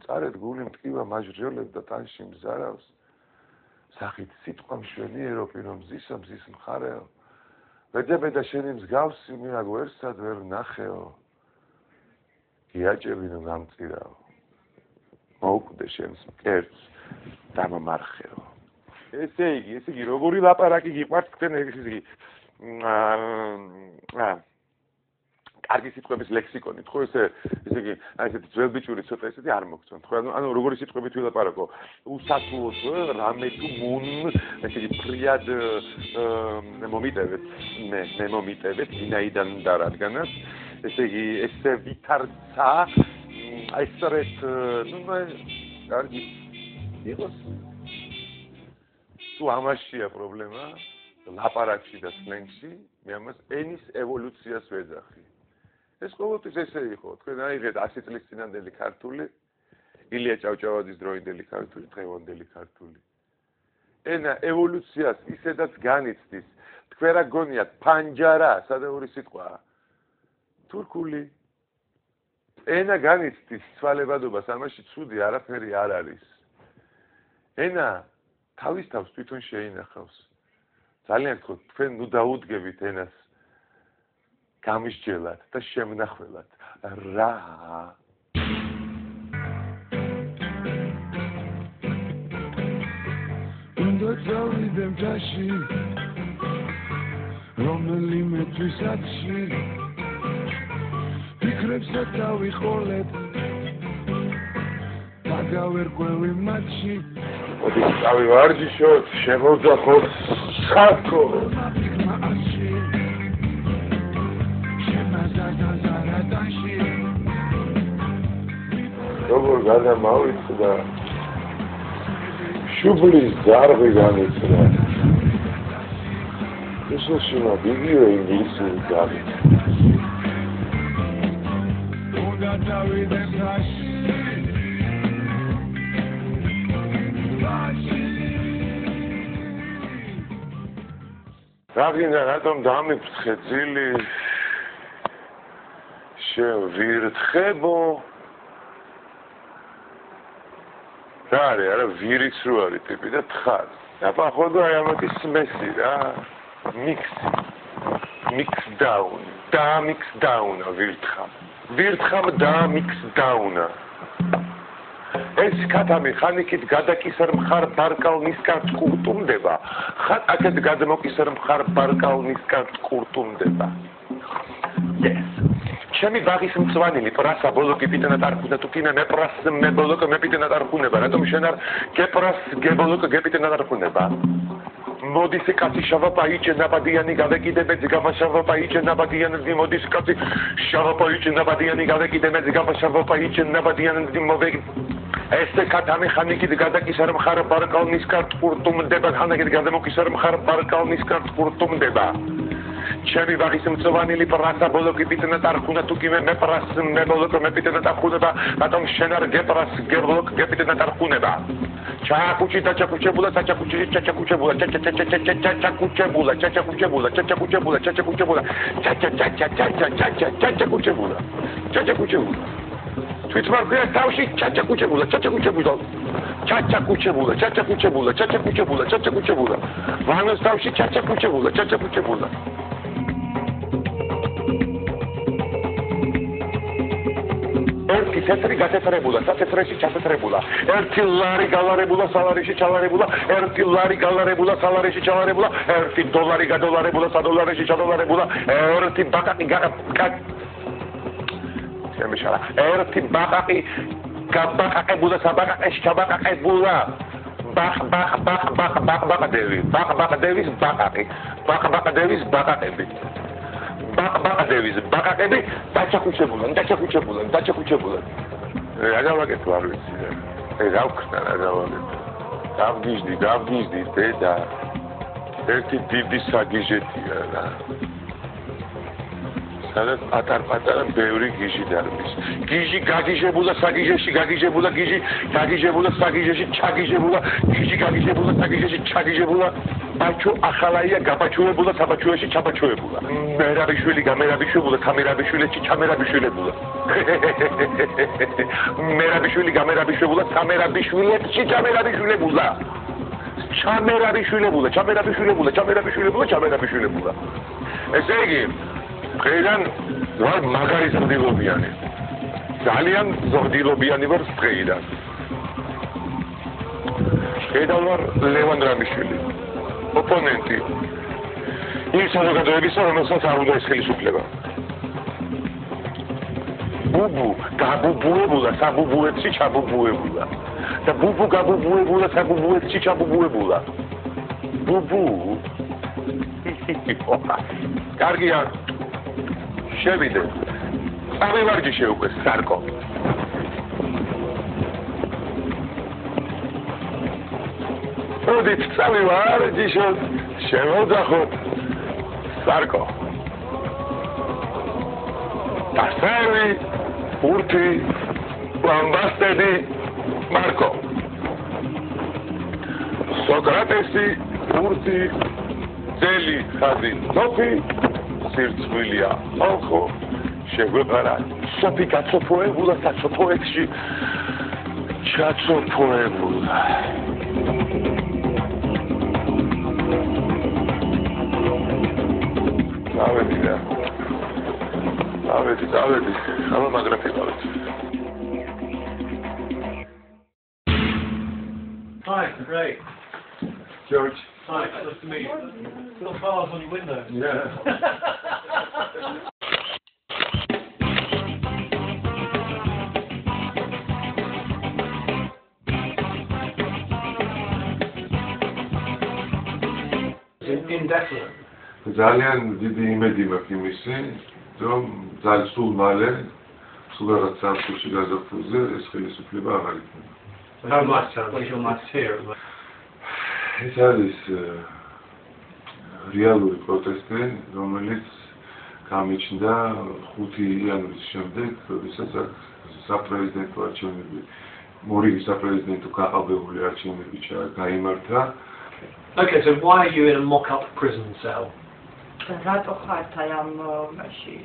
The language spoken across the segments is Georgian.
წარეთ გული მტკივა მაჟრიოლებ და ტანში მზარავს სახით სიტყვა მშვენიერო პირო მზისა მზის მხარეო ვეძებედა შენი მსგავსი მირაგ ვერსად ვერ ნახეო გიაჭებინო გამწირაო მოუკვდე შენს მკერდს დამამარხეო ესე იგი როგორი ლაპარაკი გიყვართ თქვენ ესე იგი კარგი სიტყვების ლექსიკონით, ხო ესე იგი, აი ესეთი ძველბიჭური ცოტა ესეთი არ მოგწონთ, ხო ანუ როგორი სიტყვებით ვილაპარაკო, უსათუოდ რამე თუ მუნ, ესე იგი ფრიად მომიტევეთ, მე მომიტევეთ, ვინაიდან და რადგანაც, ესე იგი ესე ვითარცა, აი სწორედ, ნუ კარგი იყოს. თუ ამაშია პრობლემა, ლაპარაკში და სლენგში, მე ამას ენის ევოლუციას ვეძახი. ეს ყოველთვის ესე იყო, თქვენ აიღეთ 100 წლის წინანდელი ქართული, ილია ჭავჭავაძის დროინდელი ქართული, დღევანდელი ქართული. ენა ევოლუციას ისედაც განიცდის, თქვენ რა გონიათ, ფანჯარა, სადაური სიტყვაა. თურქული. ენა განიცდის ცვალებადობას, ამაში ცუდი არაფერი არ არის. ენა თავის თავს თვითონ შეინახავს. ძალიან გთხოვთ, თქვენ ნუ დაუდგებით ენას გამისჯელად და შემნახველად რა უნდა წავიდე მთაში რომელიმე თვისაცში ფიქრებსა დავიყოლებ დაგავერკვევი მათში მოდი წავივარჯიშოთ შემოვძახოთ ხალხო როგორ გადამავიწყდა შუბლის ძარღვი განიცდა ისოშიმა იგივე ინგლისური ძარღვი უნდა დავიდე მთაში რადგან რატომ დამიფრთხე ძილი შევირთხებო რა არის არა ვირიც რო არის ტიპი და თხარ და походу აი ამათი სმესი რა mix down და mix down ვირთხამ და mix down ეს კატამი ხანიკით გადაკისარ მხარ ბარკალნისკარ კურტუმდება ხან აქეთ გადმოკისარ მხარ ბარკალნისკარ კურტუმდება yes ჩემი ბაღის მწვანილი პრასა ბოლოკი პიტენად არ ხუნა თუ კინა მე პრას მე ბოლოკი მე პიტენად არ ხუნება რატომ შენ არ გეპრას გებოლოკი გეპიტენად არ ხუნება მოდის კაცი შავაპაიჭე ნაბადიანი გავეკიდებ ძგამა შავაპაიჭე ნაბადიანი მოდის კაცი შავაპაიჭე ნაბადიანი გავეკიდებ ძგამა შავაპაიჭე ნაბადიანი მოვე ესე კატამი ხანიკით გადაკისარ მხარ ბარკალნისკარ კურტუმდება ხანიკით გადმოკისარ მხარ ბარკალნისკარ კურტუმდება ჩემი ვაღის მწვანილი პრასა ბოლოკი პიტნა ტარხუნა თუ კი მე პრას მე ბოლოკი მე პიტნა ტარხუნება რატომ შენ არ გეპრას გებლოკ გეპიტნა ტარხუნება ჩაკუჩი და ჩაკუჩებულა ჩაკუჩი ჩაკუჩებულა ჩაკუჩებულა ჩაკუჩებულა ჩაკუჩებულა ჩაკუჩებულა ჩაკუჩებულა ჩაკუჩებულა თვითმარქვია თავში ჩაკუჩებულა ჩაკუჩებულა ჩაკუჩებულა ჩაკუჩებულა ჩაკუჩებულა ჩაკუჩებულა ვანოს თავში ჩაკუჩებულა ჩაკუჩებულა ერთი თეთრი გათეთრებულა სათეთრეში ჩათეთრებულა ერთი ლარი გალარებულა სალარიში ჩალარებულა ერთი ლარი გალარებულა სალარიში ჩალარებულა ერთი დოლარი გადოლარებულა სადოლარიში ჩადოლარებულა ერთი ბაკაკი შემიშალა ერთი ბაკაკი გაბაკაკებულა საბაკაკეში ჩაბაკაკებულა ბაკდევის ბაკაკები ბაკდევის ბაკაკები დაჩაკუჩებულა რა გავაკეთო არ ვიცი რა ვქნა რა გავაკეთო გავგიჟდი დედა ერთი დიდი საგიჟეტია რა სადაც პატარ-პატარა ბევრი გიჟი დარბის. გიჟი გაგიჟებულა საგიჟეში, გაგიჟებულა გიჟი, გაგიჟებულა საგიჟეში, ჩაგიჟებულა, გიჟი გაგიჟებულა საგიჟეში, ჩაგიჟებულა. ბაჩო ახალაია გაბაჩუებულა, საბაჩუეში ჩაბაჩუებულა. მერაბიშვილი გამერაბიშვებულა, თამერაბიშვილეში ჩამერაბიშვილებულა. მერაბიშვილი გამერაბიშვებულა, თამერაბიშვილეში ჩამერაბიშვილებულა. ჩამერაბიშვილებულა. ესე იგი დღეიდან ვარ მაგარი ზრდილობიანი. ძალიან ზრდილობიანი ვარ დღეიდან. დღეიდან ვარ ლევან რამიშვილი. ოპონენტი. ის საზოგადოებისა, რომელსაც არ უნდა ეს ხელისუფლება. ბუბუ გაბუბუებულა, საბუბუებში ჩაბუბუებულა. და ბუბუ გაბუბუებულა, საბუბუებში ჩაბუბუებულა. ბუბუ. კარგია. შევიდე. წავივარჯიშე უკვე სარკო. ოდით წავივარჯიშოთ, შემოძახოთ სარკო. დასევი, ურთი, ლამბასტედი, მარკო. სოკრატესი, ურთი, ძელი, ხაზი, სოფი. სირცხვილია ხალხო შეგვეყარა სოფი გაცოფოებულა საცოფოებში ჩაცოფოებულა დავედი ახლა მაგრაფი დავედი Hi, great. George. Hi, nice to meet you. Got bars on your window. Yeah. Indefinite. ძალიან დიდი იმედი მაქვს იმისი, რომ ძალიან სულ მალე, სულ რაღაც სამწუთში გაზაფხულზე ეს ხელისუფლება აღარ იქნება. How much? What is your mass here? ეს არის რეალური პროტესტი, რომელიც გამიჩნდა 5 იანვრის შემდეგ, როდესაც საპრეზიდენტო არჩევნები, მორიგი საპრეზიდენტო გაყალბებული არჩევნები გაიმართა. Okay, so why are you in a mock-up prison cell? რატო ხართ აი ამ მაში?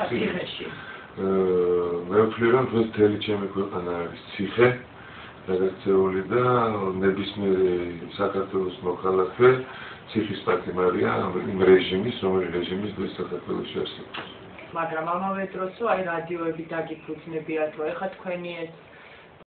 ციხეში. მე ვთვლი რომ დღეს მთელი ჩემი ქვეყანა არის ციხე. გადაქცეული და ნებისმიერი საქართველოს მოქალაქე ციხის პატიმარია იმ რეჟიმის, რომელი რეჟიმის დღეს საქართველოში არსებობს. მაგრამ ამავე დროს აი რადიოები დაგიფუძნებიათ, რომ ეხა თქვენი ეს